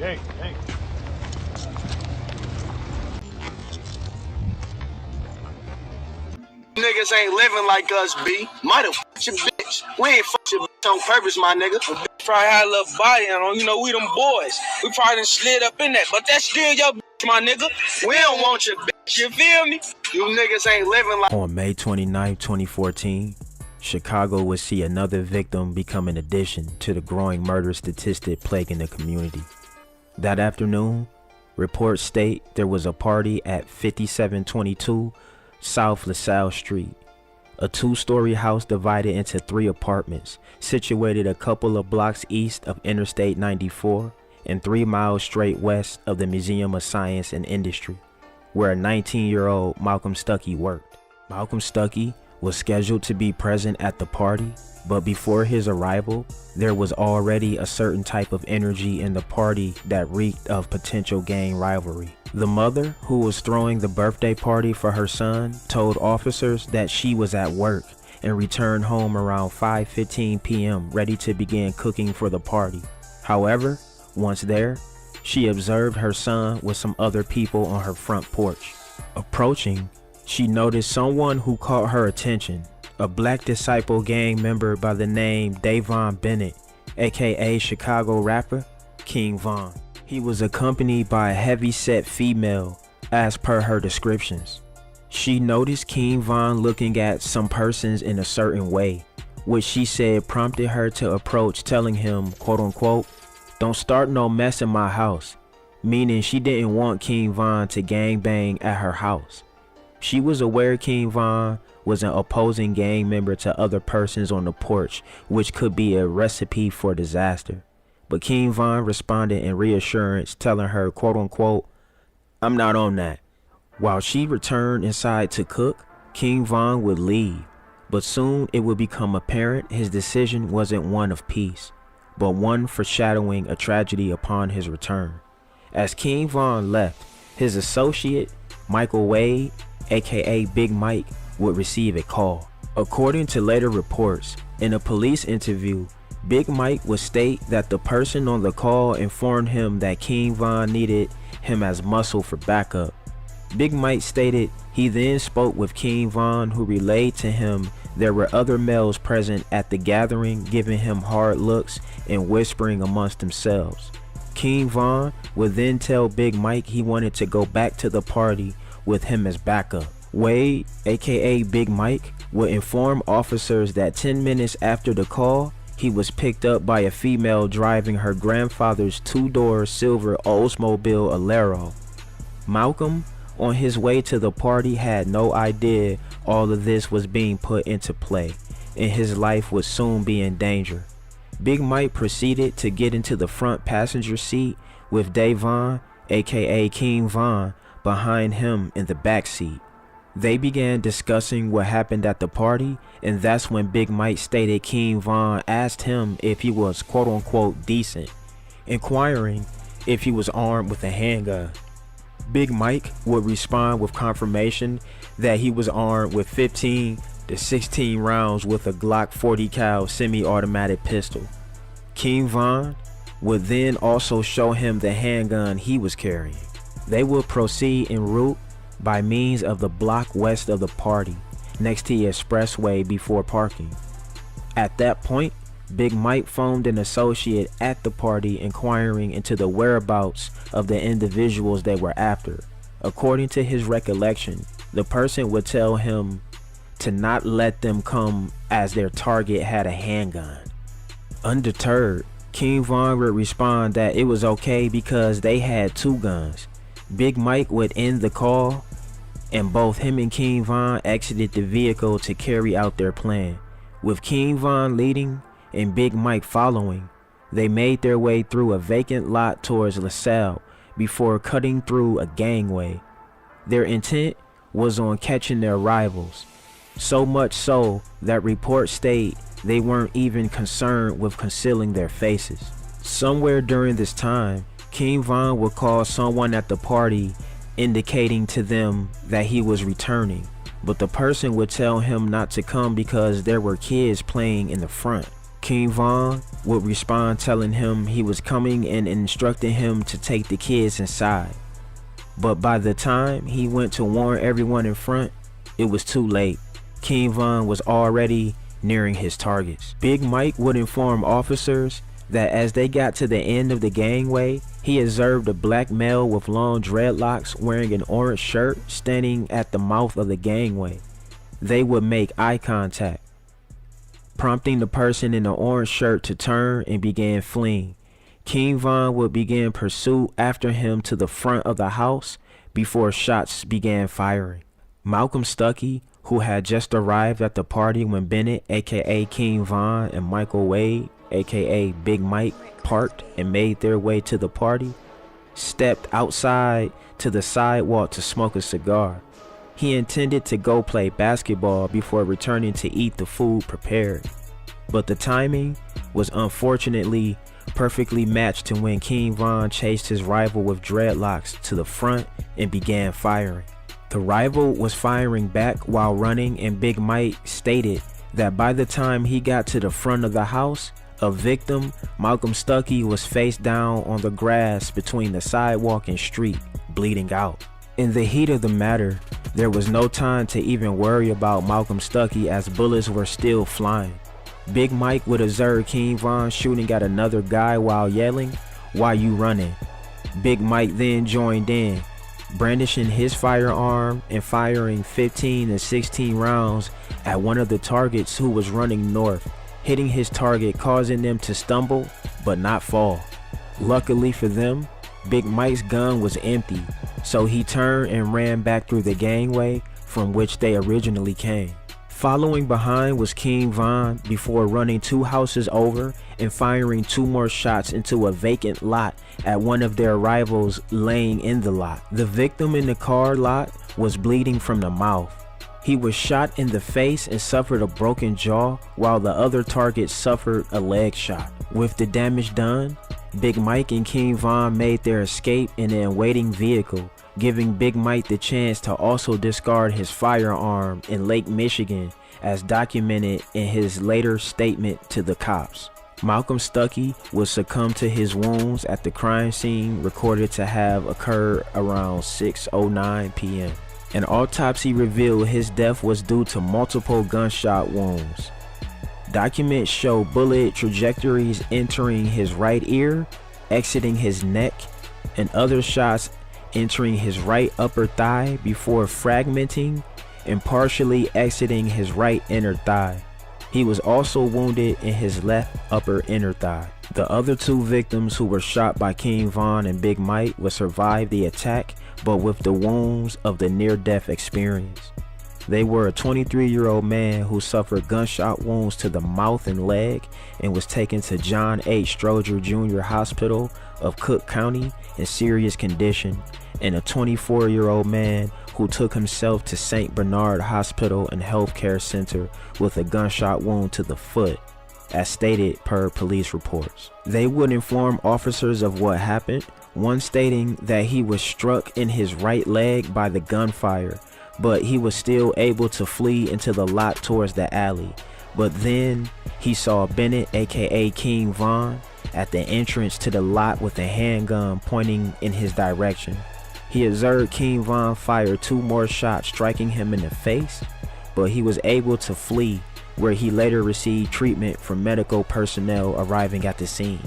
Hey. Niggas ain't living like us, B. Might have f***ed your bitch. We ain't f***ed your bitch on purpose, my nigga. Probably had a little body on, we them boys. We probably done slid up in that, but that's still your bitch, my nigga. We don't want your bitch. You feel me? You niggas ain't living like... On May 29, 2014, Chicago would see another victim become an addition to the growing murder statistic plaguing the community. That afternoon, reports state there was a party at 5722 South LaSalle Street, a two-story house divided into 3 apartments, situated a couple of blocks east of Interstate 94 and 3 miles straight west of the Museum of Science and Industry, where a 19-year-old Malcolm Stuckey worked. Malcolm Stuckey was scheduled to be present at the party, but before his arrival, there was already a certain type of energy in the party that reeked of potential gang rivalry. The mother, who was throwing the birthday party for her son, told officers that she was at work and returned home around 5:15 p.m. ready to begin cooking for the party. However, once there, she observed her son with some other people on her front porch. Approaching, she noticed someone who caught her attention, a Black Disciple gang member by the name Davon Bennett, aka Chicago rapper King Von. He was accompanied by a heavy-set female, as per her descriptions. She noticed King Von looking at some persons in a certain way, which she said prompted her to approach, telling him, quote-unquote, "Don't start no mess in my house," meaning she didn't want King Von to gangbang at her house. She was aware King Von was an opposing gang member to other persons on the porch, which could be a recipe for disaster. But King Von responded in reassurance, telling her, quote-unquote, "I'm not on that." While she returned inside to cook, King Von would leave, but soon it would become apparent his decision wasn't one of peace, but one foreshadowing a tragedy upon his return. As King Von left, his associate, Michael Wade, aka Big Mike, would receive a call. According to later reports, in a police interview, Big Mike would state that the person on the call informed him that King Von needed him as muscle for backup. Big Mike stated he then spoke with King Von, who relayed to him there were other males present at the gathering, giving him hard looks and whispering amongst themselves. King Von would then tell Big Mike he wanted to go back to the party with him as backup. Wade, aka Big Mike, would inform officers that 10 minutes after the call, he was picked up by a female driving her grandfather's 2-door silver Oldsmobile Alero. Malcolm, on his way to the party, had no idea all of this was being put into play, and his life would soon be in danger. Big Mike proceeded to get into the front passenger seat with Davon, aka King Von, behind him in the back seat. They began discussing what happened at the party, and that's when Big Mike stated King Von asked him if he was quote-unquote decent, inquiring if he was armed with a handgun. Big Mike would respond with confirmation that he was armed with 15 to 16 rounds with a Glock 40 cal semi-automatic pistol. King Von would then also show him the handgun he was carrying. They would proceed en route by means of the block west of the party, next to the expressway before parking. At that point, Big Mike phoned an associate at the party inquiring into the whereabouts of the individuals they were after. According to his recollection, the person would tell him to not let them come as their target had a handgun. Undeterred, King Von would respond that it was okay because they had 2 guns. Big Mike would end the call, and both him and King Von exited the vehicle to carry out their plan. With King Von leading and Big Mike following, they made their way through a vacant lot towards LaSalle before cutting through a gangway. Their intent was on catching their rivals, so much so that reports state they weren't even concerned with concealing their faces. Somewhere during this time, King Von would call someone at the party, indicating to them that he was returning, but the person would tell him not to come because there were kids playing in the front. King Von would respond telling him he was coming and instructing him to take the kids inside. But by the time he went to warn everyone in front, it was too late. King Von was already nearing his targets. Big Mike would inform officers that as they got to the end of the gangway, he observed a black male with long dreadlocks wearing an orange shirt standing at the mouth of the gangway. They would make eye contact, prompting the person in the orange shirt to turn and begin fleeing. King Von would begin pursuit after him to the front of the house before shots began firing. Malcolm Stuckey, who had just arrived at the party when Bennett, aka King Von, and Michael Wade, aka Big Mike, parked and made their way to the party, stepped outside to the sidewalk to smoke a cigar. He intended to go play basketball before returning to eat the food prepared, but the timing was unfortunately perfectly matched to when King Von chased his rival with dreadlocks to the front and began firing. The rival was firing back while running, and Big Mike stated that by the time he got to the front of the house, a victim, Malcolm Stuckey, was face down on the grass between the sidewalk and street, bleeding out. In the heat of the matter, there was no time to even worry about Malcolm Stuckey as bullets were still flying. Big Mike would observe King Von shooting at another guy while yelling, "Why you running?" Big Mike then joined in, brandishing his firearm and firing 15 to 16 rounds at one of the targets who was running north, hitting his target, causing them to stumble but not fall. Luckily for them, Big Mike's gun was empty, so he turned and ran back through the gangway from which they originally came. Following behind was King Von before running 2 houses over and firing 2 more shots into a vacant lot at one of their rivals laying in the lot. The victim in the car lot was bleeding from the mouth. He was shot in the face and suffered a broken jaw, while the other target suffered a leg shot. With the damage done, Big Mike and King Von made their escape in an waiting vehicle, giving Big Mike the chance to also discard his firearm in Lake Michigan, as documented in his later statement to the cops. Malcolm Stuckey would succumb to his wounds at the crime scene, recorded to have occurred around 6:09 p.m. An autopsy revealed his death was due to multiple gunshot wounds. Documents show bullet trajectories entering his right ear, exiting his neck, and other shots entering his right upper thigh before fragmenting and partially exiting his right inner thigh. He was also wounded in his left upper inner thigh. The other 2 victims who were shot by King Von and Big Mike would survive the attack, but with the wounds of the near-death experience. They were a 23-year-old man who suffered gunshot wounds to the mouth and leg and was taken to John H. Stroger Jr. Hospital of Cook County in serious condition, and a 24-year-old man who took himself to St. Bernard Hospital and Healthcare Center with a gunshot wound to the foot, as stated per police reports. They would inform officers of what happened, one stating that he was struck in his right leg by the gunfire, but he was still able to flee into the lot towards the alley. But then he saw Bennett, aka King Von, at the entrance to the lot with a handgun pointing in his direction. He observed King Von fire 2 more shots, striking him in the face, but he was able to flee, where he later received treatment from medical personnel arriving at the scene.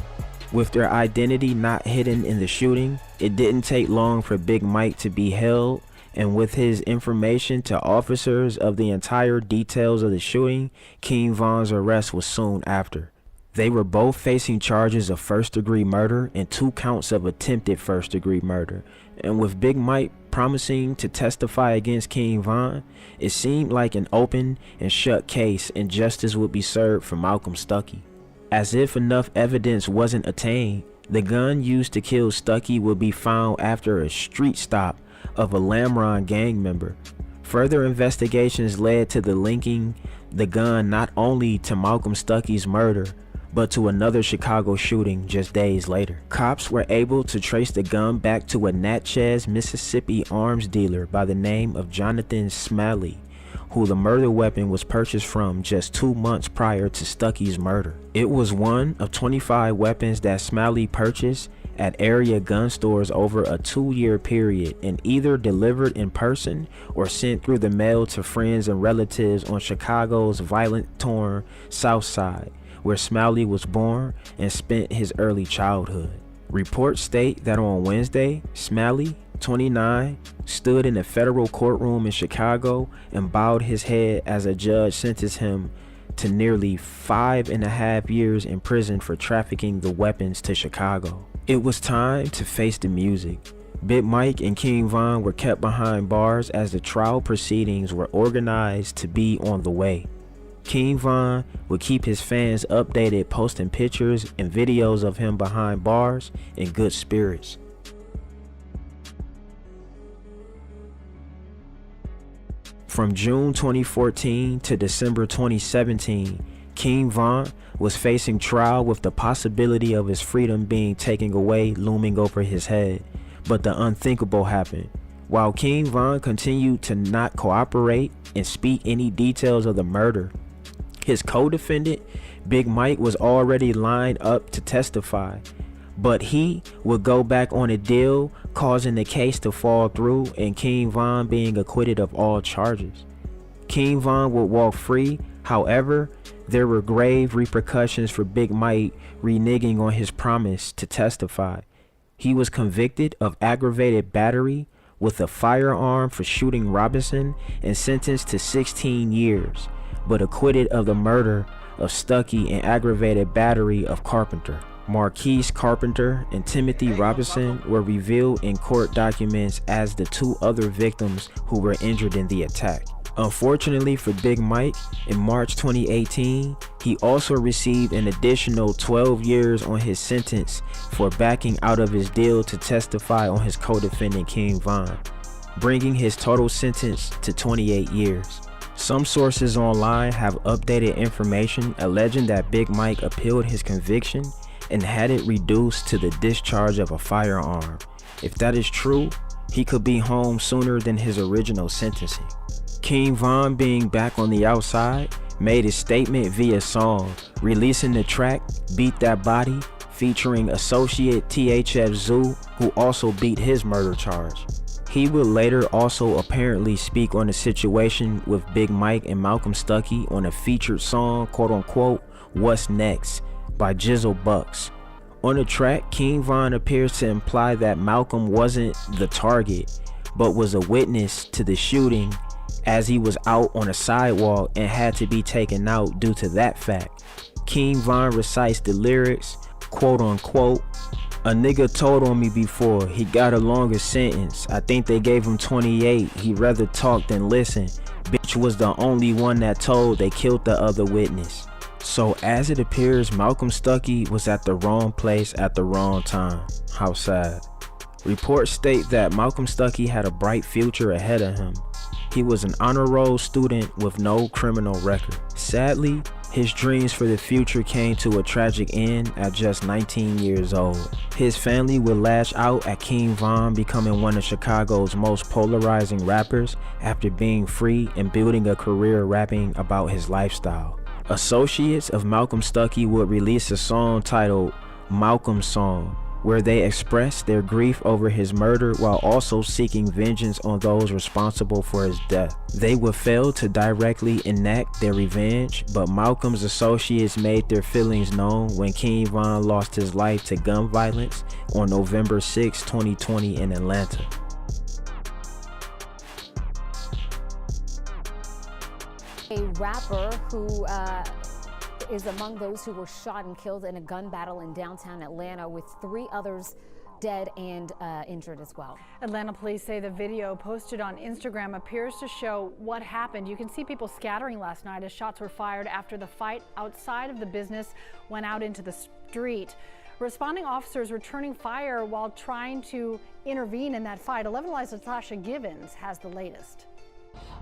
With their identity not hidden in the shooting, it didn't take long for Big Mike to be held, and with his information to officers of the entire details of the shooting, King Von's arrest was soon after. They were both facing charges of first-degree murder and 2 counts of attempted first-degree murder, and with Big Mike promising to testify against King Von, it seemed like an open and shut case and justice would be served for Malcolm Stuckey. As if enough evidence wasn't attained, the gun used to kill Stuckey would be found after a street stop of a Lamron gang member. Further investigations led to the linking the gun not only to Malcolm Stuckey's murder, but to another Chicago shooting just days later. Cops were able to trace the gun back to a Natchez, Mississippi arms dealer by the name of Jonathan Smalley, who the murder weapon was purchased from just 2 months prior to Stuckey's murder. It was one of 25 weapons that Smalley purchased at area gun stores over a 2-year period and either delivered in person or sent through the mail to friends and relatives on Chicago's violent-torn South Side, where Smalley was born and spent his early childhood. Reports state that on Wednesday, Smalley, 29, stood in a federal courtroom in Chicago and bowed his head as a judge sentenced him to nearly 5.5 years in prison for trafficking the weapons to Chicago. It was time to face the music. Big Mike and King Von were kept behind bars as the trial proceedings were organized to be on the way. King Von would keep his fans updated, posting pictures and videos of him behind bars in good spirits. From June 2014 to December 2017, King Von was facing trial with the possibility of his freedom being taken away looming over his head. But the unthinkable happened. While King Von continued to not cooperate and speak any details of the murder, his co-defendant, Big Mike, was already lined up to testify. But he would go back on a deal, causing the case to fall through and King Von being acquitted of all charges. King Von would walk free. However, there were grave repercussions for Big Mike reneging on his promise to testify. He was convicted of aggravated battery with a firearm for shooting Robinson and sentenced to 16 years, but acquitted of the murder of Stuckey and aggravated battery of Carpenter. Marquise Carpenter and Timothy Robinson were revealed in court documents as the 2 other victims who were injured in the attack. Unfortunately for Big Mike, in March 2018, he also received an additional 12 years on his sentence for backing out of his deal to testify on his co-defendant King Von, bringing his total sentence to 28 years. Some sources online have updated information alleging that Big Mike appealed his conviction and had it reduced to the discharge of a firearm. If that is true, he could be home sooner than his original sentencing. King Von, being back on the outside, made his statement via song, releasing the track Beat That Body, featuring associate THF Zoo, who also beat his murder charge. He would later also apparently speak on the situation with Big Mike and Malcolm Stuckey on a featured song, quote unquote, What's Next, by Jizzle Bucks. On the track, King Von appears to imply that Malcolm wasn't the target, but was a witness to the shooting, as he was out on a sidewalk and had to be taken out due to that fact. King Von recites the lyrics, quote unquote, a nigga told on me before, he got a longer sentence. I think they gave him 28, he rather talk than listen. Bitch was the only one that told they killed the other witness. So as it appears, Malcolm Stuckey was at the wrong place at the wrong time. How sad. Reports state that Malcolm Stuckey had a bright future ahead of him. He was an honor roll student with no criminal record. Sadly, his dreams for the future came to a tragic end at just 19 years old. His family would lash out at King Von becoming one of Chicago's most polarizing rappers after being free and building a career rapping about his lifestyle. Associates of Malcolm Stuckey would release a song titled Malcolm's Song, where they expressed their grief over his murder while also seeking vengeance on those responsible for his death. They would fail to directly enact their revenge, but Malcolm's associates made their feelings known when King Von lost his life to gun violence on November 6, 2020 in Atlanta. A rapper who is among those who were shot and killed in a gun battle in downtown Atlanta, with 3 others dead and injured as well. Atlanta police say the video posted on Instagram appears to show what happened. You can see people scattering last night as shots were fired after the fight outside of the business went out into the street. Responding officers returning fire while trying to intervene in that fight. 11 Live's Natasha Givens has the latest.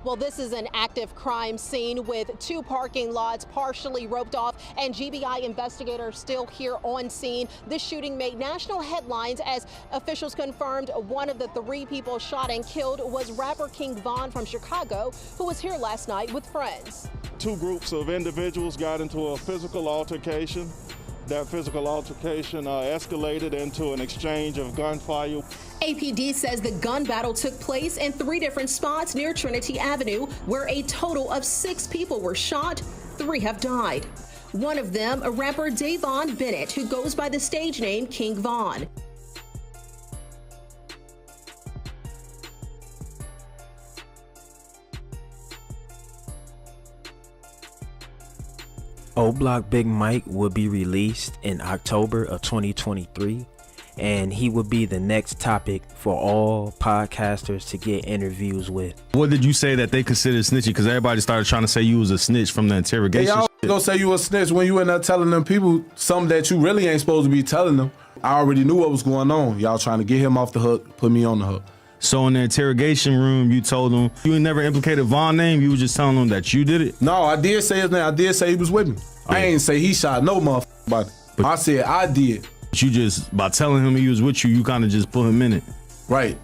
Well, this is an active crime scene with 2 parking lots partially roped off and GBI investigators still here on scene. This shooting made national headlines as officials confirmed one of the 3 people shot and killed was rapper King Von from Chicago, who was here last night with friends. 2 groups of individuals got into a physical altercation. That physical altercation escalated into an exchange of gunfire. APD says the gun battle took place in 3 different spots near Trinity Avenue, where a total of 6 people were shot. 3 have died. One of them, a rapper Davon Bennett, who goes by the stage name King Von. Oblock Big Mike will be released in October of 2023, and he will be the next topic for all podcasters to get interviews with. What did you say that they considered snitching? Because everybody started trying to say you was a snitch from the interrogation. They always gonna say you a snitch when you in there telling them people something that you really ain't supposed to be telling them. I already knew what was going on. Y'all trying to get him off the hook, put me on the hook. So in the interrogation room, you told them you never implicated Von's name. You was just telling them that you did it. No, I did say his name. I did say he was with me. Yeah. I ain't say he shot no motherfucker body. But I said I did. You just, by telling him he was with you, you kind of just put him in it. Right.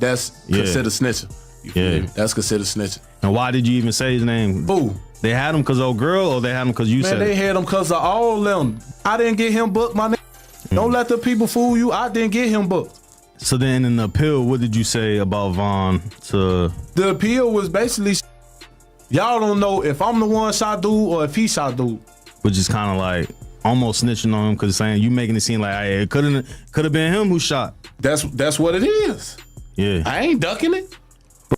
That's considered snitching. You feel me? That's considered snitching. And why did you even say his name? Boo. They had him because of old girl, or they had him because you said it? They had him because of all them. I didn't get him booked, my nigga. Don't let the people fool you. I didn't get him booked. So then in the appeal, what did you say about Von to? The appeal was basically, y'all don't know if I'm the one shot dude or if he shot dude. Which is kind of like almost snitching on him because saying you making it seem like hey, it could have been him who shot. That's what it is. Yeah. I ain't ducking it.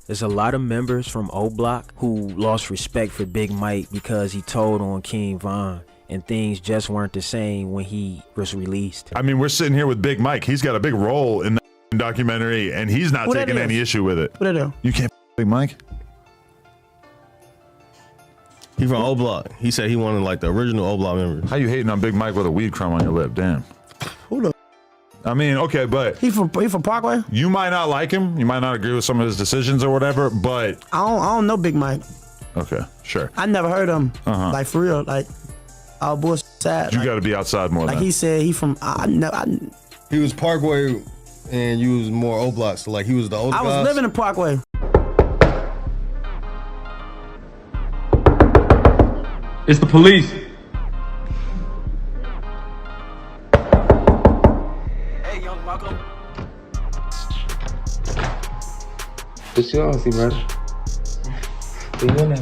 There's a lot of members from Oblock who lost respect for Big Mike because he told on King Von. And things just weren't the same when he was released. I mean, we're sitting here with Big Mike. He's got a big role in the documentary, and he's not taking any issue with it. What I do? You can't Big Mike? He from Oblock. He said he wanted like the original Oblock members. How you hating on Big Mike with a weed crumb on your lip? Damn. Who the? I mean, okay, but He from Parkway? you might not like him. You might not agree with some of his decisions or whatever, but I don't know Big Mike. okay, sure. I never heard him. Like for real, like all bullshit. You got to be outside more. Like than. he said, he from. He was Parkway, and you was more Oblock. So like he was the older. I was living in Parkway. It's the police. Hey, young Malcolm. What you on, see, brother? What you on that?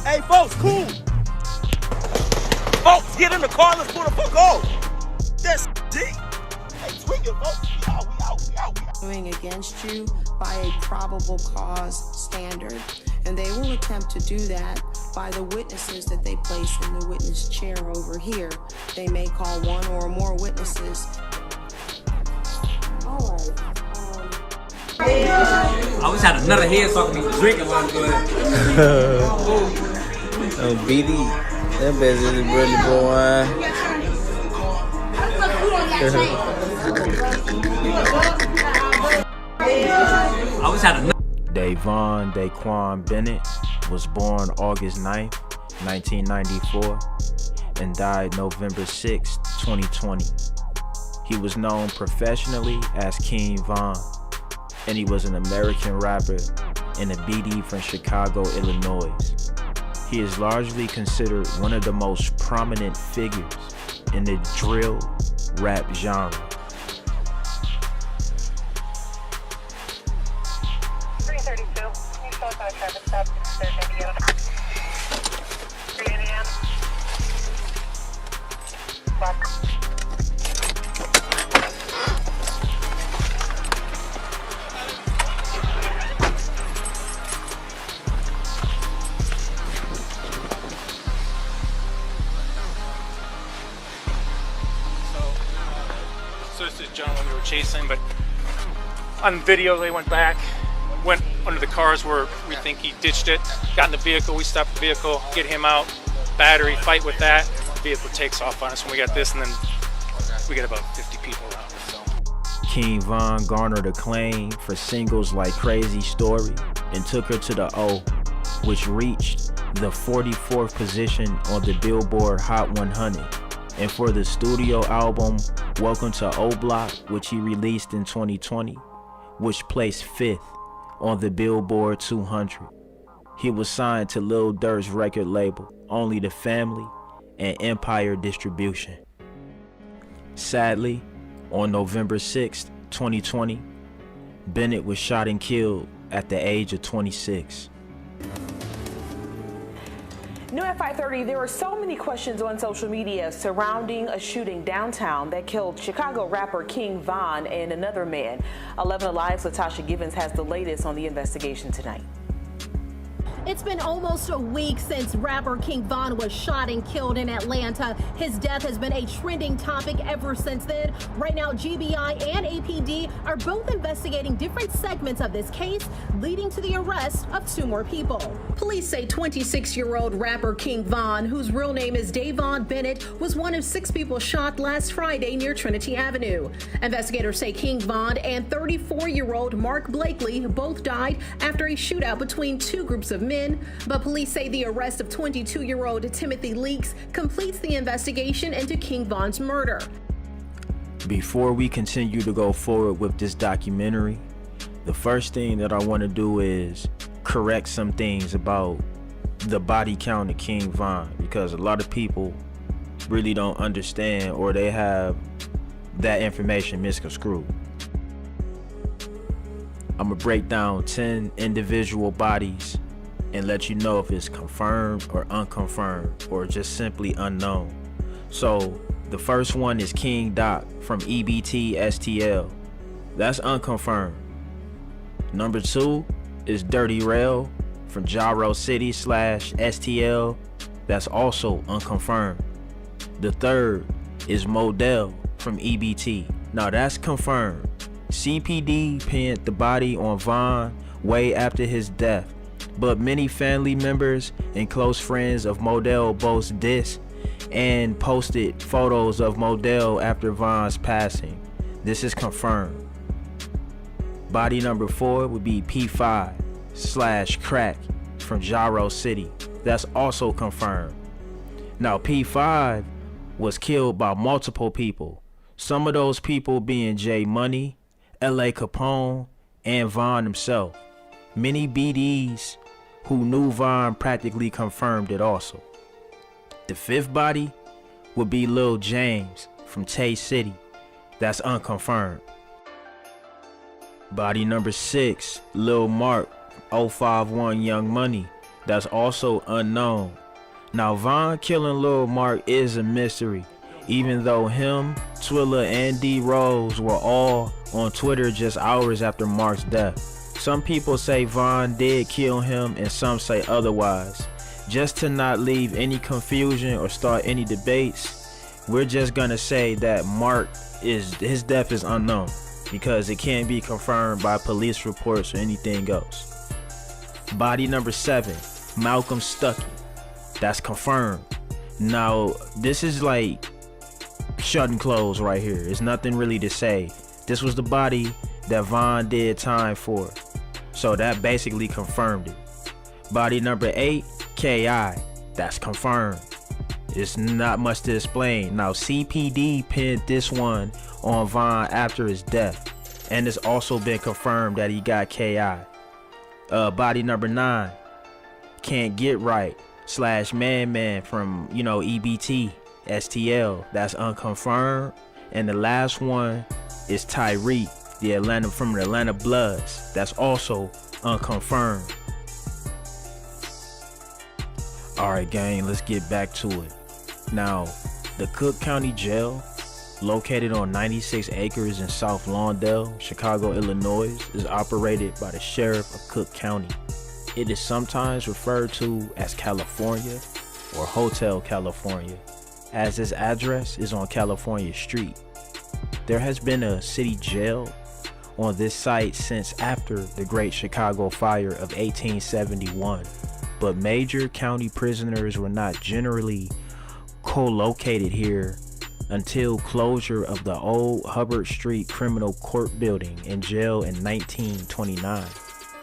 Hey, folks, cool. Folks, get in the car. Let's pull the fuck off. That's D. Hey, tweak it, folks. We out. Doing against you by a probable cause standard, and they will attempt to do that by the witnesses that they place in the witness chair over here. They may call one or more witnesses. All right. I wish I had another head so I could be drinking while I'm doing it. Oh, BD, that bitch is really boy. I wish I had another. Davon Daquan Bennett was born August 9th, 1994, and died November 6, 2020. He was known professionally as King Von, and he was an American rapper and a BD from Chicago, Illinois. He is largely considered one of the most prominent figures in the drill rap genre. 332, you saw that traffic stop, there's Indiana. 3 Indiana. Black. So this is the gentleman we were chasing, but on video they went back, went under the cars where we think he ditched it, got in the vehicle, we stopped the vehicle, get him out, battery, fight with that. The vehicle takes off on us when we got this, and then we get about 50 people around us. So. King Von garnered acclaim for singles like Crazy Story and Took Her to the O, which reached the 44th position on the Billboard Hot 100. And for the studio album Welcome to Oblock, which he released in 2020, which placed 5th on the Billboard 200. He was signed to Lil Durk's record label, Only the Family, and Empire Distribution. Sadly, on November 6, 2020, Bennett was shot and killed at the age of 26. New at 5:30, there are so many questions on social media surrounding a shooting downtown that killed Chicago rapper King Von and another man. 11 Alive's Latasha Givens has the latest on the investigation tonight. It's been almost a week since rapper King Von was shot and killed in Atlanta. His death has been a trending topic ever since then. Right now, GBI and APD are both investigating different segments of this case, leading to the arrest of 2 more people. Police say 26-year-old rapper King Von, whose real name is Davon Bennett, was one of 6 people shot last Friday near Trinity Avenue. Investigators say King Von and 34-year-old Mark Blakely both died after a shootout between 2 groups of men, but police say the arrest of 22-year-old Timothy Leaks completes the investigation into King Von's murder. Before we continue to go forward with this documentary, the first thing that I want to do is correct some things about the body count of King Von, because a lot of people really don't understand, or they have that information misconstrued. I'm gonna break down 10 individual bodies and let you know if it's confirmed or unconfirmed or just simply unknown. So the first one is King Doc from EBT STL. That's unconfirmed. Number 2 is Dirty Rail from Gyro City / STL. That's also unconfirmed. The third is Modell from EBT. Now that's confirmed. CPD pinned the body on Von way after his death, but many family members and close friends of Modell boast this and posted photos of Modell after Von's passing. This is confirmed. Body number 4 would be P5 / Crack from Gyro City. That's also confirmed. Now P5 was killed by multiple people. Some of those people being J Money, LA Capone, and Von himself. Many BDs who knew Von practically confirmed it also. The 5th body would be Lil James from Tay City. That's unconfirmed. Body number 6, Lil Mark, 051 Young Money. That's also unknown. Now Von killing Lil Mark is a mystery, even though him, Twilla, and D Rose were all on Twitter just hours after Mark's death. Some people say Von did kill him and some say otherwise. Just to not leave any confusion or start any debates, we're just gonna say that his death is unknown because it can't be confirmed by police reports or anything else. Body number 7, Malcolm Stuckey. That's confirmed. Now this is like shut and close right here. There's nothing really to say. This was the body that Von did time for, so that basically confirmed it. Body number 8, KI. That's confirmed. It's not much to explain. Now CPD pinned this one on Von after his death, and it's also been confirmed that he got KI. Body number 9, Can't Get Right / Man from EBT STL. That's unconfirmed. And the last one is Tyreek, from the Atlanta Bloods. That's also unconfirmed. Alright gang, let's get back to it. Now, the Cook County Jail, located on 96 acres in South Lawndale, Chicago, Illinois, is operated by the Sheriff of Cook County. It is sometimes referred to as California or Hotel California, as its address is on California Street. There has been a city jail on this site since after the Great Chicago Fire of 1871. but major county prisoners were not generally co-located here until closure of the old Hubbard Street Criminal Court building and jail in 1929.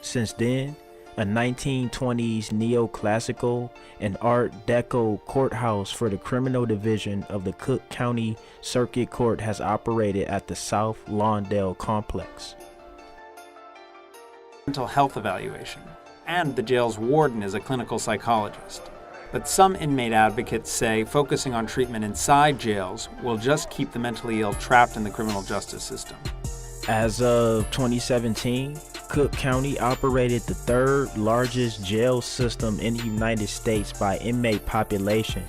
Since then, a 1920s neoclassical and Art Deco courthouse for the criminal division of the Cook County Circuit Court has operated at the South Lawndale complex. Mental health evaluation, and the jail's warden is a clinical psychologist. But some inmate advocates say focusing on treatment inside jails will just keep the mentally ill trapped in the criminal justice system. As of 2017, Cook County operated the third largest jail system in the United States by inmate population,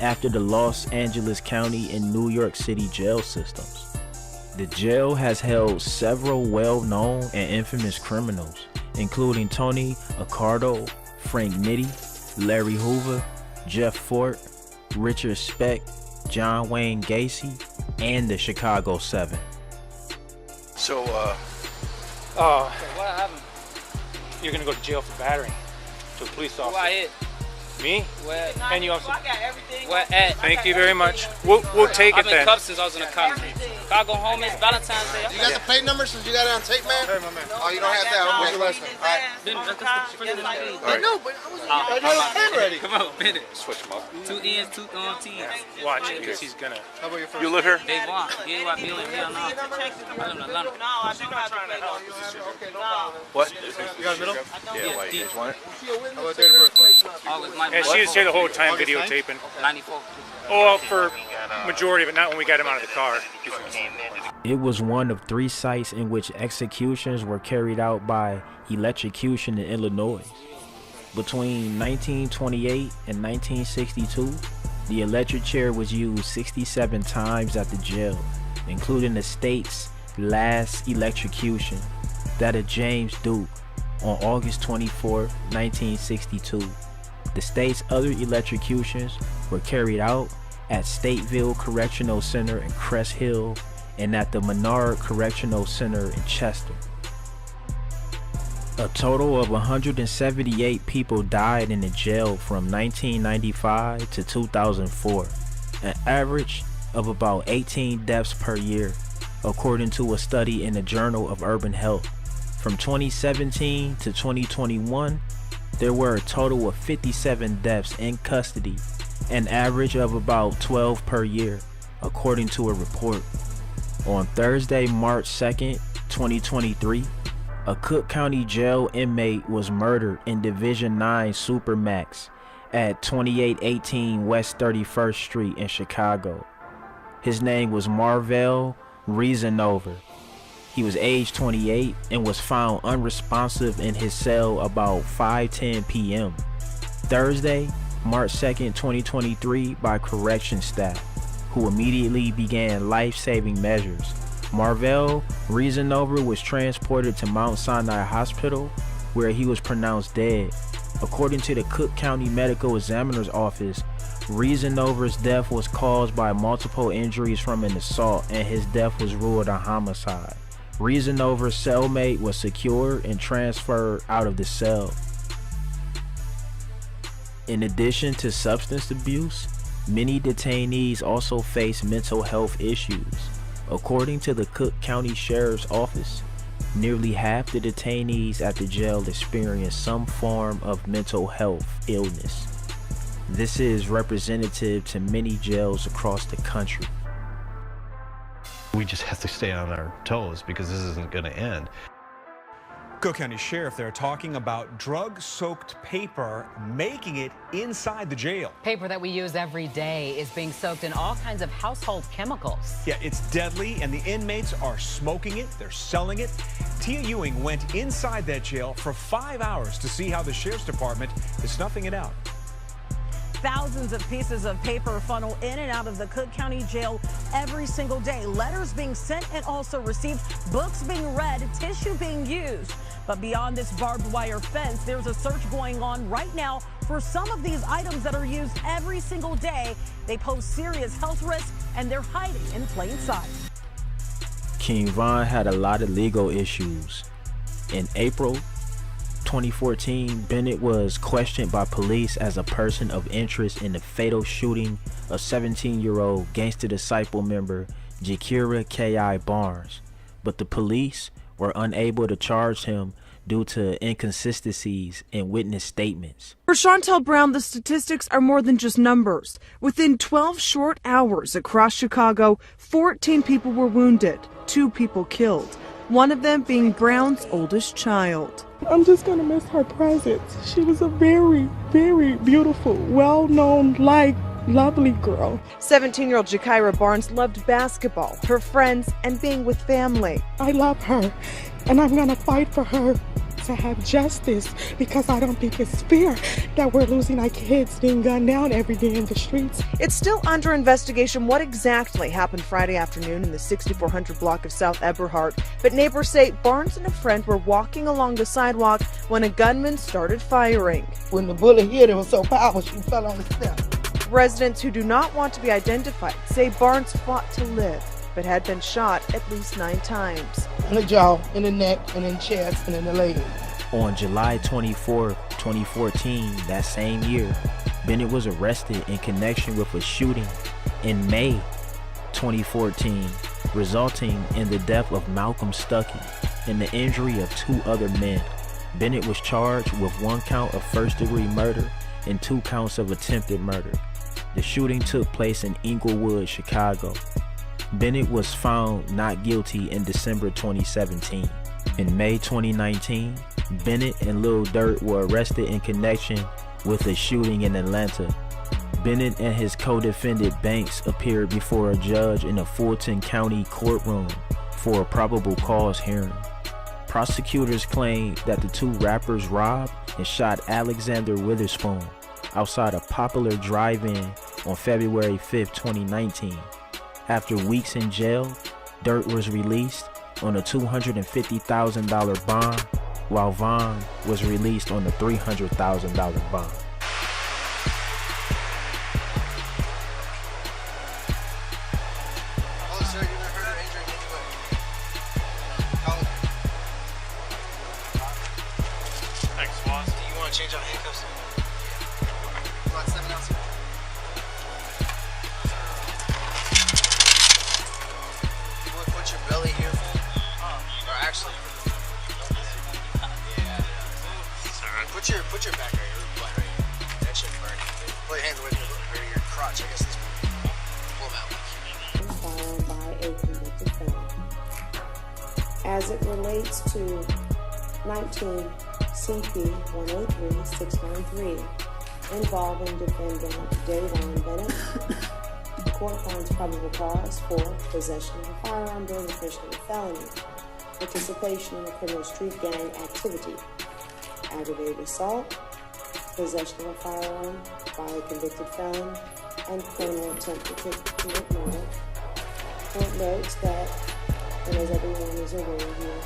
after the Los Angeles County and New York City jail systems. The jail has held several well-known and infamous criminals, including Tony Accardo, Frank Nitti, Larry Hoover, Jeff Fort, Richard Speck, John Wayne Gacy, and the Chicago 7. So, what happened? You're gonna go to jail for battery to a police officer. Who I hit? Me? Where? And you also. I got everything. Where at? Thank you very much. We'll take it then. I've been cuffed since I was in the country. If I go home, it's Valentine's Day. You got the plate number since you got it on tape, man? Hey, my man. Oh, you don't have that. What's your last name? All right. I know, but I had a pen ready. Come on, bend it. Switch them up. 2 N's, 2 T's. Watch it, because he's gonna. How about your first? You live here? They want. Yeah, what feeling? Hell no. I live in Atlanta. No, I don't have to. What? You got a middle? Yeah, why you guys want it? How about date of birth? August 9th. And she was here the whole time videotaping. 94. Oh, for majority of it, not when we got him out of the car. It was one of 3 sites in which executions were carried out by electrocution in Illinois. Between 1928 and 1962, the electric chair was used 67 times at the jail, including the state's last electrocution, that of James Duke, on August 24, 1962. The state's other electrocutions were carried out at Stateville Correctional Center in Crest Hill and at the Menard Correctional Center in Chester. A total of 178 people died in the jail from 1995 to 2004, an average of about 18 deaths per year, according to a study in the Journal of Urban Health. From 2017 to 2021, there were a total of 57 deaths in custody, an average of about 12 per year, according to a report. On Thursday, March 2nd, 2023, a Cook County jail inmate was murdered in Division 9 Supermax at 2818 West 31st Street in Chicago. His name was Marvell Reasonover. He was age 28 and was found unresponsive in his cell about 5:10 p.m. Thursday, March 2nd, 2023 by correction staff, who immediately began life-saving measures. Marvell Reasonover was transported to Mount Sinai Hospital, where he was pronounced dead. According to the Cook County Medical Examiner's Office, Reasonover's death was caused by multiple injuries from an assault, and his death was ruled a homicide. Reasonover's cellmate was secured and transferred out of the cell. In addition to substance abuse, many detainees also face mental health issues. According to the Cook County Sheriff's Office, nearly half the detainees at the jail experience some form of mental health illness. This is representative to many jails across the country. We just have to stay on our toes because this isn't going to end. Cook County Sheriff, they're talking about drug-soaked paper, making it inside the jail. Paper that we use every day is being soaked in all kinds of household chemicals. Yeah, it's deadly, and the inmates are smoking it, they're selling it. Tia Ewing went inside that jail for 5 hours to see how the Sheriff's Department is snuffing it out. Thousands of pieces of paper funnel in and out of the Cook County Jail every single day. Letters being sent and also received, books being read, tissue being used. But beyond this barbed wire fence, there's a search going on right now for some of these items that are used every single day. They pose serious health risks and they're hiding in plain sight. King Von had a lot of legal issues. In April, 2014, Bennett was questioned by police as a person of interest in the fatal shooting of 17-year-old Gangsta Disciple member Jakira K.I. Barnes, but the police were unable to charge him due to inconsistencies in witness statements. For Chantel Brown, the statistics are more than just numbers. Within 12 short hours across Chicago, 14 people were wounded, 2 people killed, one of them being Brown's oldest child. I'm just going to miss her presence. She was a very, very beautiful, well-known, lovely girl. 17-year-old Jakira Barnes loved basketball, her friends, and being with family. I love her, and I'm going to fight for her to have justice, because I don't think it's fair that we're losing our kids being gunned down every day in the streets. It's still under investigation what exactly happened Friday afternoon in the 6400 block of South Eberhart, but neighbors say Barnes and a friend were walking along the sidewalk when a gunman started firing. When the bullet hit, it was so powerful she fell on the step. Residents who do not want to be identified say Barnes fought to live, but had been shot at least 9 times. In the jaw, in the neck, and in the chest, and in the leg. On July 24, 2014, that same year, Bennett was arrested in connection with a shooting in May 2014, resulting in the death of Malcolm Stuckey and the injury of 2 other men. Bennett was charged with 1 count of first-degree murder and 2 counts of attempted murder. The shooting took place in Inglewood, Chicago. Bennett was found not guilty in December 2017. In May 2019, Bennett and Lil Durk were arrested in connection with a shooting in Atlanta. Bennett and his co-defendant Banks appeared before a judge in a Fulton County courtroom for a probable cause hearing. Prosecutors claimed that the 2 rappers robbed and shot Alexander Witherspoon outside a popular drive-in on February 5, 2019. After weeks in jail, Durk was released on a $250,000 bond, while Vaughn was released on a $300,000 bond. Thanks, boss. Do you want to change out handcuffs? Yeah. About 7 ounces. You would put your belly here, or actually, put your back right here, right here. That shit burning. Put your hands away from your crotch. I guess this one. Pull them out. Fired by a convicted felon. As it relates to 19 CP 103-693 involving defendant Davon Bennett, the court finds probable cause for possession of a firearm during the commission of a felony, participation in a criminal street gang activity, aggravated assault, possession of a firearm by a convicted felon, and criminal attempt to commit murder. Court notes that, and as everyone is aware here,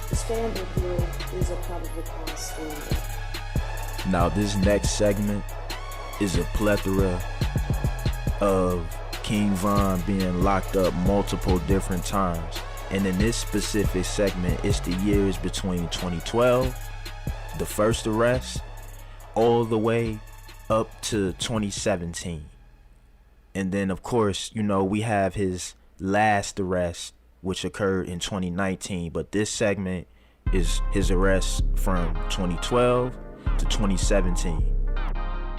the standard here is a probable cause standard. Now this next segment is a plethora of King Von being locked up multiple different times. And in this specific segment, it's the years between 2012, the first arrest, all the way up to 2017. And then of course, you know, we have his last arrest, which occurred in 2019, but this segment is his arrest from 2012 to 2017.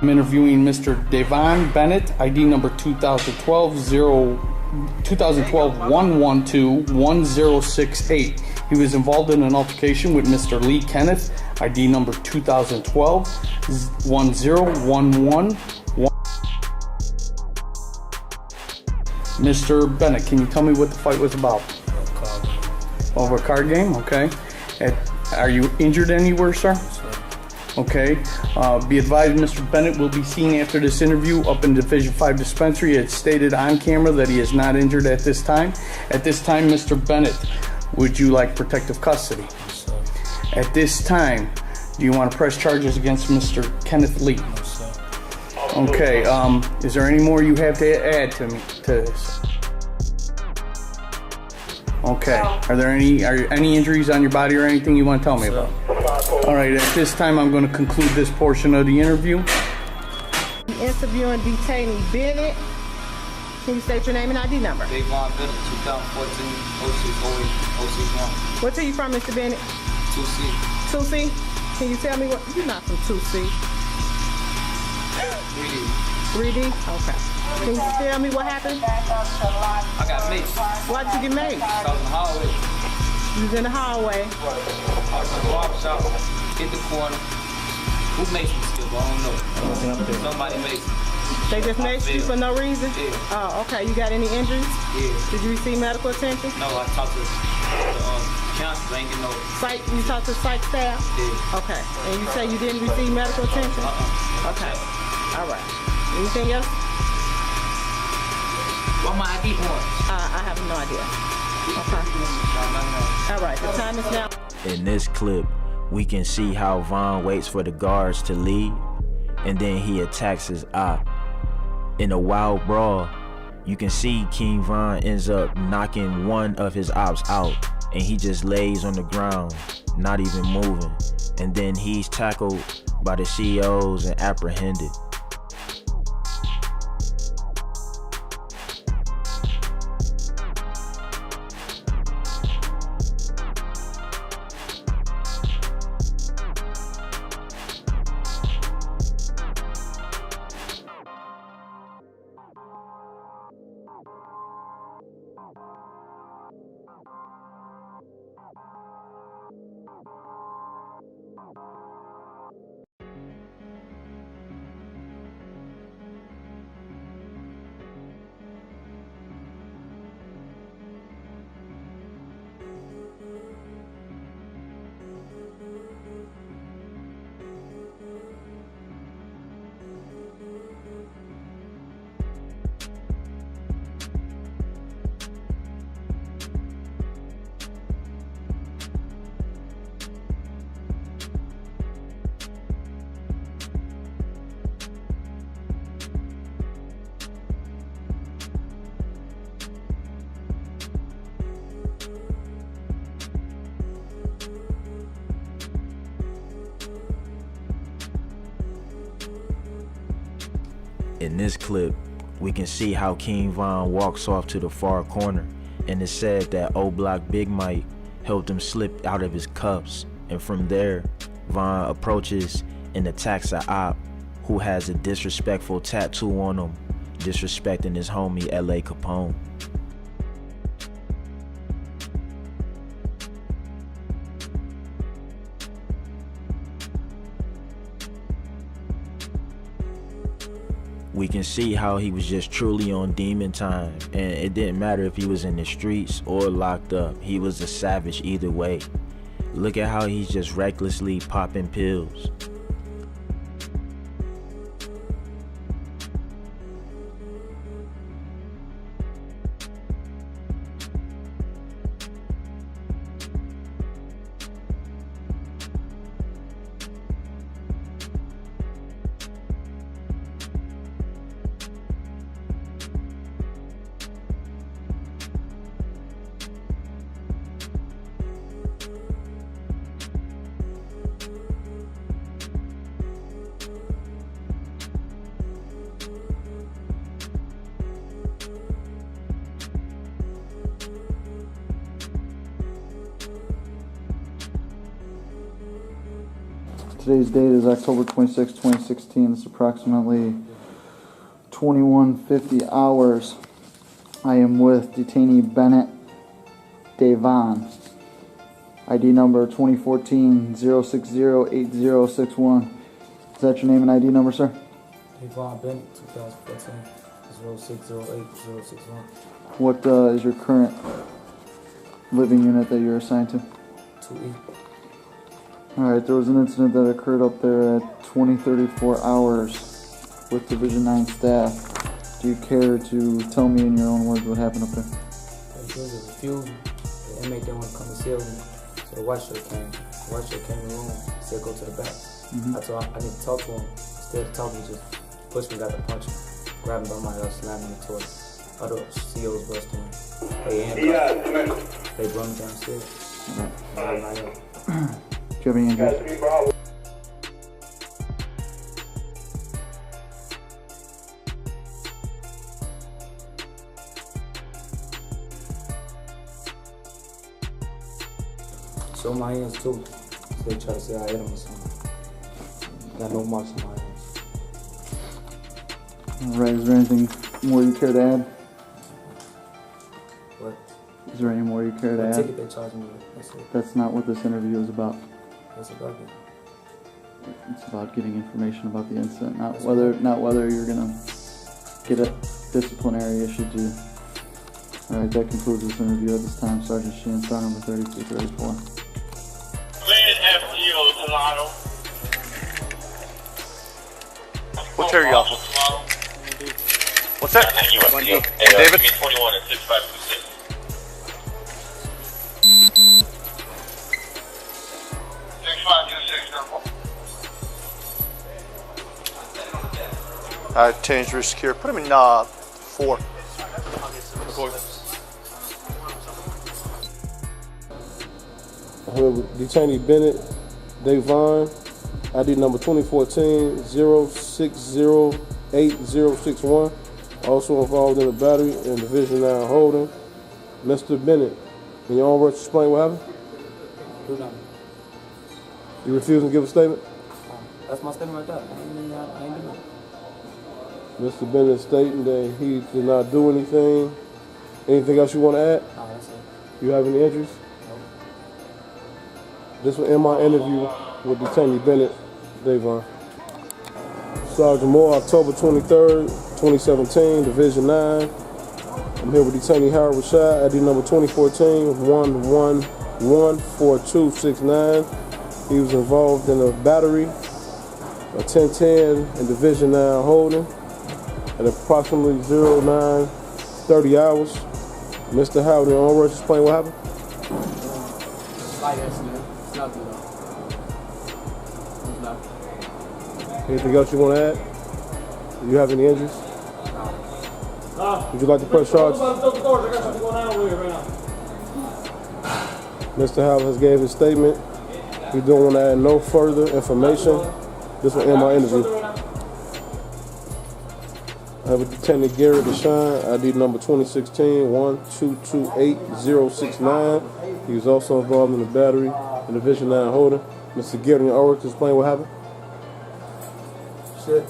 I'm interviewing Mr. Davon Bennett, ID number 2012-112-1068. He was involved in an altercation with Mr. Lee Kenneth, ID number 2012-1011. Mr. Bennett, can you tell me what the fight was about? Over a card game, okay. Are you injured anywhere, sir? Okay. Be advised, Mr. Bennett will be seen after this interview up in Division 5 Dispensary. It's stated on camera that he is not injured at this time. At this time, Mr. Bennett, would you like protective custody? At this time, do you want to press charges against Mr. Kenneth Lee? Okay. Is there any more you have to add to me to this? Okay. Are there any injuries on your body or anything you want to tell me about? All right, at this time, I'm going to conclude this portion of the interview. Interviewing detainee Bennett. Can you state your name and ID number? Davon Bennett, 2014, 0608, 061. Where are you from, Mr. Bennett? 2C. 2C? Can you tell me what? You're not from 2C. 3D. 3D? Okay. Can you tell me what happened? I got maced. Why'd you get maced? I was in the hallway. You was in the hallway. I was in the barbershop, hit the corner. Who maced me still? I don't know. Somebody maced me. They just maced you for no reason? Yeah. Oh, okay. You got any injuries? Yeah. Did you receive medical attention? No, I talked to the counselor. I ain't get no. Psych? You talked to psych staff? Yeah. Okay. And you say you didn't receive medical attention? Okay. All right. Anything else? What my ID points? I have no idea. Okay. All right. The time is now. In this clip, we can see how Vaughn waits for the guards to leave, and then he attacks his op. In a wild brawl, you can see King Von ends up knocking one of his ops out, and he just lays on the ground, not even moving. And then he's tackled by the CEOs and apprehended. In this clip, we can see how King Von walks off to the far corner, and it's said that Oblock Big Mike helped him slip out of his cuffs, and from there, Von approaches and attacks a op who has a disrespectful tattoo on him, disrespecting his homie L.A. Capone. We can see how he was just truly on demon time, and it didn't matter if he was in the streets or locked up. He was a savage either way. Look at how he's just recklessly popping pills. Today's date is October 26, 2016. It's approximately 21:50 hours. I am with detainee Bennett Davon. ID number 2014-060-8061. Is that your name and ID number, sir? Davon Bennett, 2014, 0608061. What is your current living unit that you're assigned to? 2E. Alright, there was an incident that occurred up there at 2034 hours with Division 9 staff. Do you care to tell me in your own words what happened up there? There was a few. The inmate didn't want to come and see me, so the white shirt came. The white shirt came in the room, said go to the back. I told him I need to talk to him. Instead of talking, just pushed me, got to punch him. Grabbed him by my head, slammed him into it. Other COs busted him. They brought me downstairs. Alright. Do you have any injuries? Show my hands too. So they try to say I hit him or something. Got no marks on my hands. Alright, is there anything more you care to add? What? Is there any more you care to The add? ticket they charged me with. That's it. That's not what this interview is about. What's it about? It's about getting information about the incident, not whether you're gonna get a disciplinary issued to you. Alright, that concludes this interview. At this time, Sergeant Sheehan, star number 3234. What chair are you off of? What's that? David? 21 and 6526. I changed your secure. Put him in 4. Detainee Bennett Davon, ID number 2014-0608061, also involved in a battery and Division 9 holding. Mr. Bennett, in your own words, explain what happened? Do nothing. You refuse to give a statement? That's my statement right there. I ain't do nothing. Mr. Bennett stating that he did not do anything. Anything else you want to add? No, that's it. You have any injuries? This was in my interview with Detainee Bennett Davon. Sergeant Moore, October 23rd, 2017, Division 9. I'm here with Detainee Howard Rashad, ID number 2014-111-4269. He was involved in a battery, a 1010 in Division 9 holding at approximately 09:30 hours. Mr. Howard, in your own words, explain what happened? Slight accident. It's nothing though. It's nothing. Anything else you want to add? Do you have any injuries? Would you like to press charges? Mr. Howard has gave his statement. We don't want to add no further information. This will end my interview. I have a Detainee Garrett Deshaun, ID number 2016-1228069. He was also involved in the battery and Division 9 holding. Mr. Garrett, in your own words, explain what happened? Shit.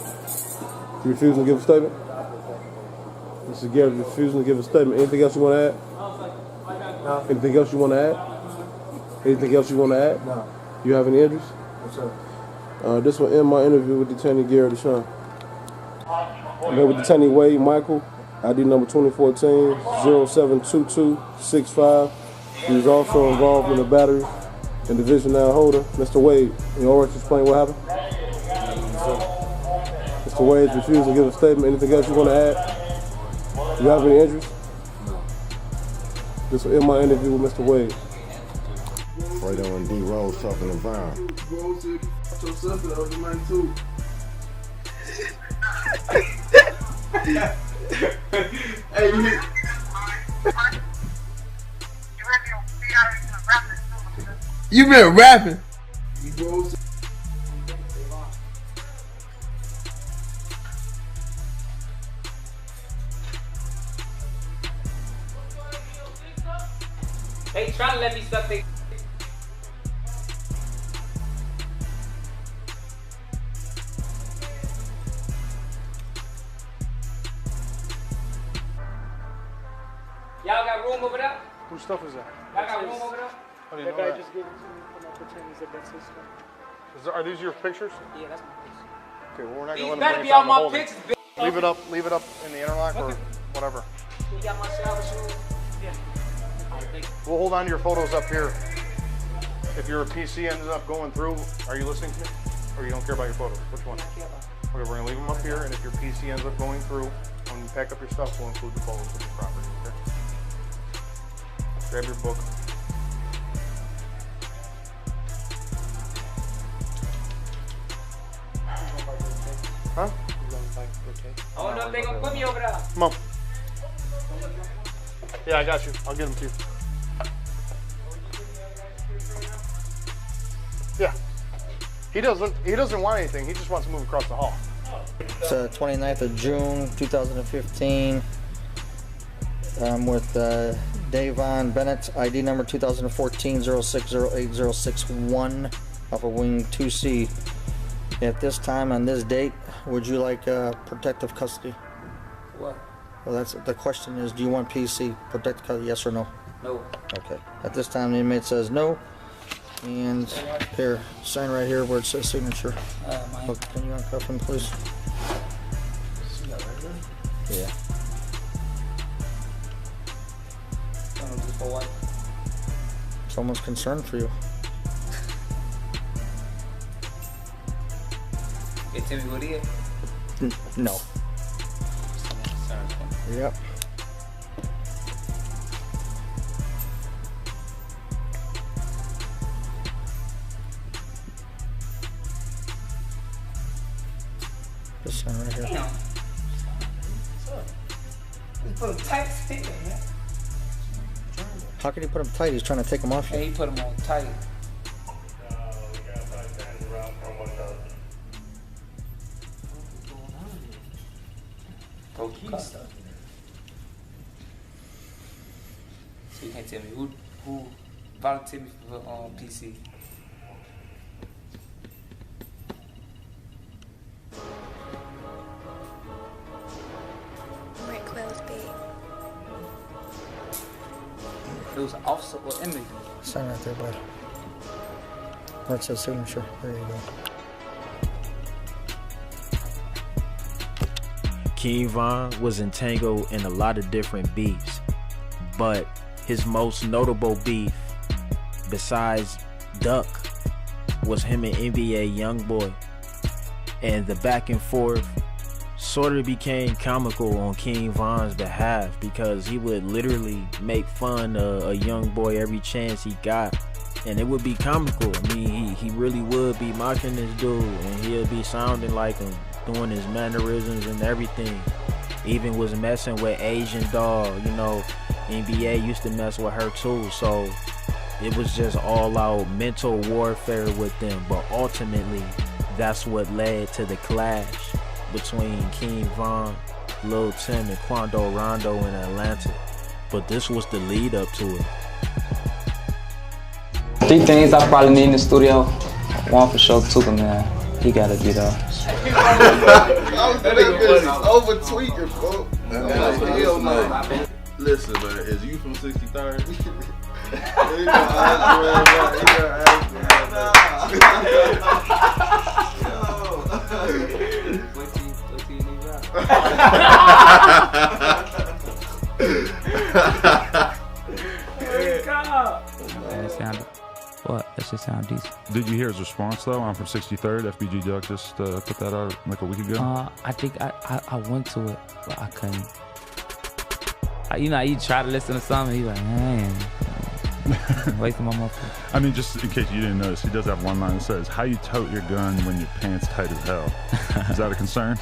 You refusing to give a statement? Mr. Garrett refusing to give a statement. Anything else you want to add? No. Anything else you want to add? Anything else you want to add? No. You have any injuries? What's up? This will end my interview with Detainee Garrett Deshaun. I'm here with Detainee Wade Michael, ID number 2014-072265. He was also involved in the battery and Division 9 holder. Mr. Wade, you all right to explain what happened? Mr. Wade refused to give a statement. Anything else you want to add? You have any injuries? This will end my interview with Mr. Wade. Right on D Rose talking to Brown. You been rapping? They trying to let me suck they. Y'all got room over there? Whose stuff is that? Y'all got room over there? How do you know that? just gave it to me for my pretenders at that system. Are these your pictures? Yeah, that's my picture. Okay, well, we're not These going to better let be them on my hold it. pictures, bitch. Leave it up in the interlock or whatever. You got my shower shoes? Yeah. We'll hold on to your photos up here. If your PC ends up going through, are you listening to me? Or you don't care about your photos? Which one? Okay, we're going to leave them up here, and if your PC ends up going through, when you pack up your stuff, we'll include the photos of your property, okay? Grab your book. Huh? Oh no, they gonna put me over there. Come on. Yeah, I got you. I'll get them to you. Yeah. He doesn't want anything. He just wants to move across the hall. It's 29th of June, 2015. I'm with Davon Bennett, ID number 2014-0608-061, off of Wing 2C. At this time, on this date, would you like protective custody? What? Well, that's the question is, do you want PC, protective custody, yes or no? No. Okay. At this time, the inmate says no. And here, sign right here where it says signature. Okay, can you uncuff him, please? Yeah. Someone's concerned for you. Hey, tell me what he is? No. Yep. Just sign right here. Damn. Just put him tight, stick him, man. How can he put him tight? He's trying to take him off you. Hey, he put him on tight. So you can't tell me who volunteered me for PC. It was an officer or inmate. Sign right there, bud. Where it says signature. There you go. King Von was entangled in a lot of different beefs, but his most notable beef, besides Duck, was him and NBA Youngboy, and the back and forth sort of became comical on King Von's behalf because he would literally make fun of a young boy every chance he got, and it would be comical. I mean, he really would be mocking this dude, and he'll be sounding like him, doing his mannerisms and everything. Even was messing with Asian Doll, you know, NBA used to mess with her too, so it was just all out mental warfare with them, but ultimately that's what led to the clash between King Von, Lil Tim, and Quando Rondo in Atlanta. But this was the lead up to it. 3 things I probably need in the studio. 1 for sure, Tuka, man. He gotta get up. That nigga over tweaking, bro. Listen, man, is you from 63rd? What? That shit sound decent. Did you hear his response though? I'm from 63rd. FBG Duck just put that out like a week ago. I think I went to it, but I couldn't. You know, you try to listen to something, he's like, man, wasting my motherfucker. I mean, just in case you didn't notice, he does have one line that says, "How you tote your gun when your pants tight as hell?" Is that a concern?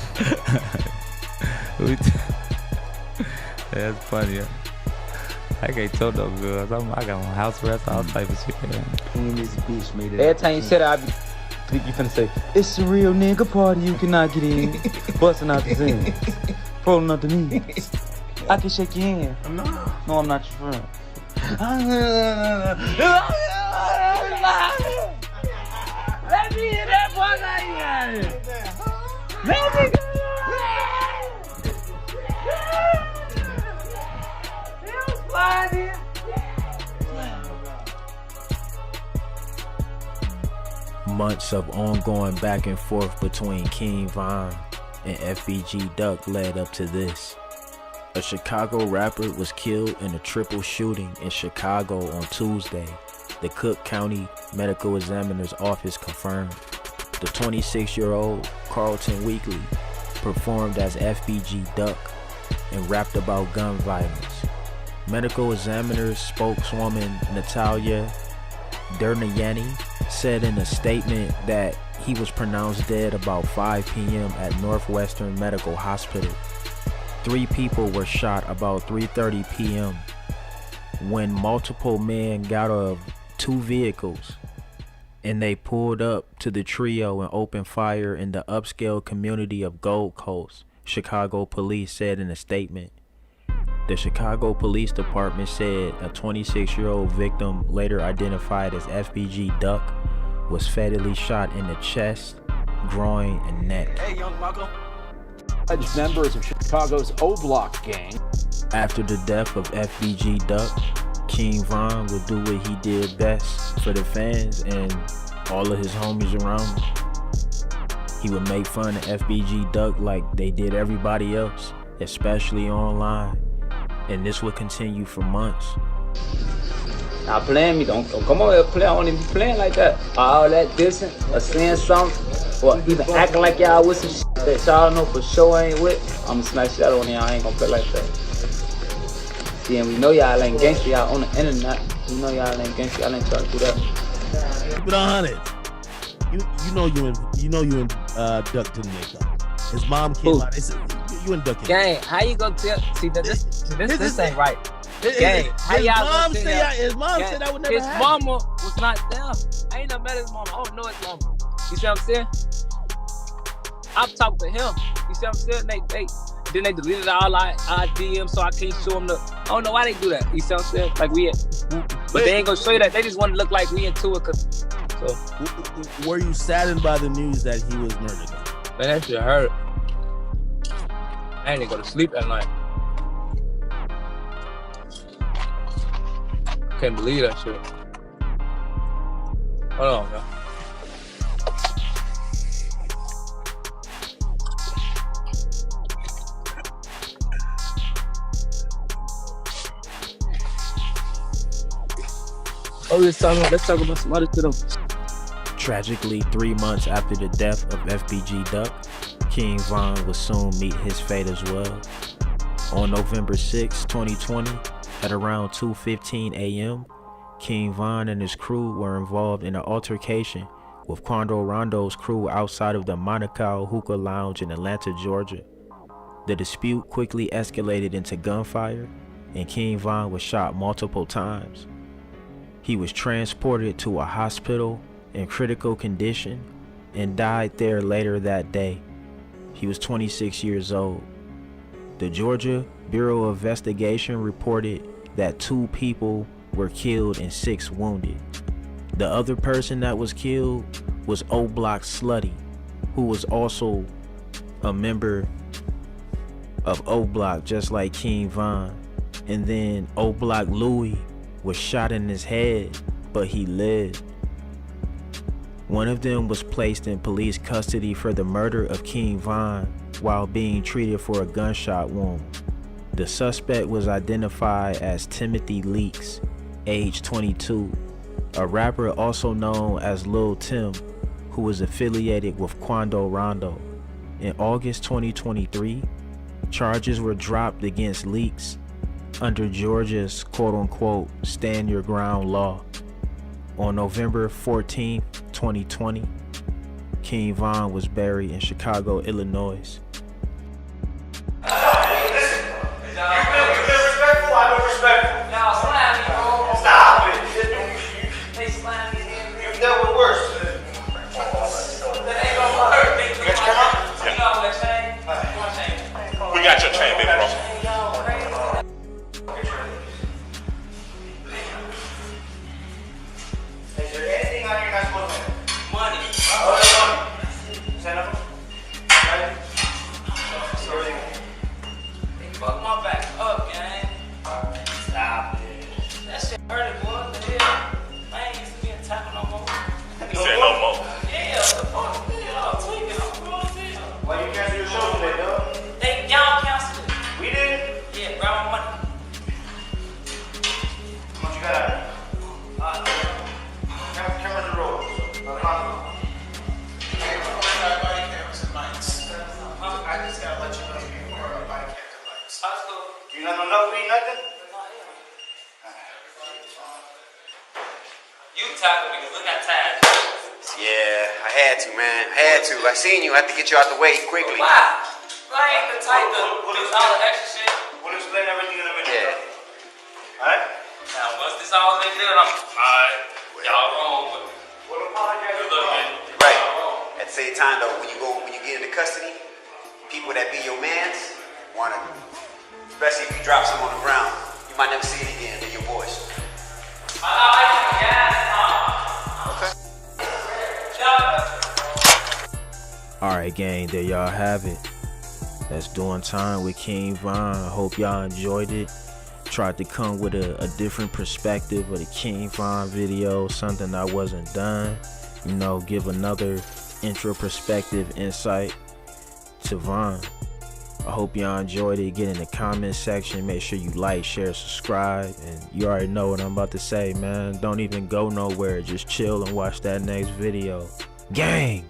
That's funny. Yeah. I can't tote no guns. I got my house arrest, all type of shit. Every time you say that, I think you finna say, "It's a real nigga party, you cannot get in." Busting out the zin, pulling up the knees. I can shake your hand. No, I'm not your friend. Let me hear that boy like Let me go. Months of ongoing back and forth between King Von and FBG Duck led up to this. A Chicago rapper was killed in a triple shooting in Chicago on Tuesday, the Cook County Medical Examiner's Office confirmed. The 26-year-old Carlton Weekly performed as FBG Duck and rapped about gun violence. Medical Examiner's spokeswoman Natalia Derniani said in a statement that he was pronounced dead about 5 p.m. at Northwestern Medical Hospital. 3 people were shot about 3:30 p.m. when multiple men got out of 2 vehicles and they pulled up to the trio and opened fire in the upscale community of Gold Coast, Chicago police said in a statement. The Chicago Police Department said a 26-year-old victim, later identified as FBG Duck, was fatally shot in the chest, groin, and neck. Hey, young Malcolm. Alleged members of Chicago's Oblock gang. After the death of FBG Duck, King Von would do what he did best for the fans and all of his homies around him. He would make fun of FBG Duck like they did everybody else, especially online. And this would continue for months. Now playing me, don't come over here play. I don't even be playing like that. All that distance, or saying something, or even acting like y'all with some shit that y'all know for sure ain't with. I'ma smash that on y'all. I ain't gonna play like that. See, and we know y'all ain't gangster. Y'all on the internet. We know y'all ain't gangster. Y'all ain't trying to do that. Keep it 100. You know you and Duck didn't make up. His mom came out. They said you and Duck. Gang, how you gonna tell? See that this ain't right. Gang, how y'all gonna say that? His mom said that would never happen. His mama was not there. I ain't never met his mama. I don't know his mama. You see what I'm saying? I'm talking to him. You see what I'm saying? Then they deleted all our DMs, so I can't show them the. I don't know why they do that. You see what I'm saying? Like but they ain't gonna show you that. They just want to look like we into it. So, were you saddened by the news that he was murdered? Man, that shit hurt. I ain't even go to sleep that night. Can't believe that shit. Hold on, man. Oh, let's talk about some other shit. Tragically, 3 months after the death of FBG Duck, King Von would soon meet his fate as well. On November 6, 2020, at around 2:15 a.m., King Von and his crew were involved in an altercation with Quando Rondo's crew outside of the Monaco Hookah Lounge in Atlanta, Georgia. The dispute quickly escalated into gunfire, and King Von was shot multiple times. He was transported to a hospital in critical condition and died there later that day. He was 26 years old. The Georgia Bureau of Investigation reported that 2 people were killed and 6 wounded. The other person that was killed was Oblock Slutty, who was also a member of Oblock, just like King Von. And then Oblock Louie was shot in his head, but he lived. One of them was placed in police custody for the murder of King Von while being treated for a gunshot wound. The suspect was identified as Timothy Leaks, age 22, a rapper also known as Lil Tim, who was affiliated with Quando Rondo. In August 2023, charges were dropped against Leaks under Georgia's quote-unquote stand your ground law. On November 14, 2020, King Von was buried in Chicago, Illinois. We got your chain, big bro. Is there anything on here not supposed to? Money. Send them. They fuck my back up, gang. Stop it. That shit hurt, boy. What the hell? I ain't used to being tapping no more. You said no more. Yeah, the fuck? Yeah, I'm tweaking. I'm going to jail. Why you cancel your show today, dog? Y'all canceled it. We did? Yeah, grab my money. How much you got out of it? Cameras are rolling. I just gotta let you know before I buy candle lights. You not know weed, nothing? You tackle me because look at time. Yeah, I had to, man. I had to. I seen you. I had to get you out the way quickly. Why? I ain't the type to do all the extra shit. We'll explain everything in a minute. Yeah. Alright? Now, once this all been done, I'm alright. Y'all wrong, but we'll apologize. same time though, when you get into custody, people that be your mans wanna, especially if you drop some on the ground, you might never see it again. They're your boys. Alright gang, there y'all have it. That's Doing Time with King Von. I hope y'all enjoyed it. Tried to come with a different perspective of the King Von video, something I wasn't done. You know, give another intro perspective, insight to Von. I hope y'all enjoyed it. Get in the comment section. Make sure you like, share, subscribe. And you already know what I'm about to say, man. Don't even go nowhere. Just chill and watch that next video. Gang!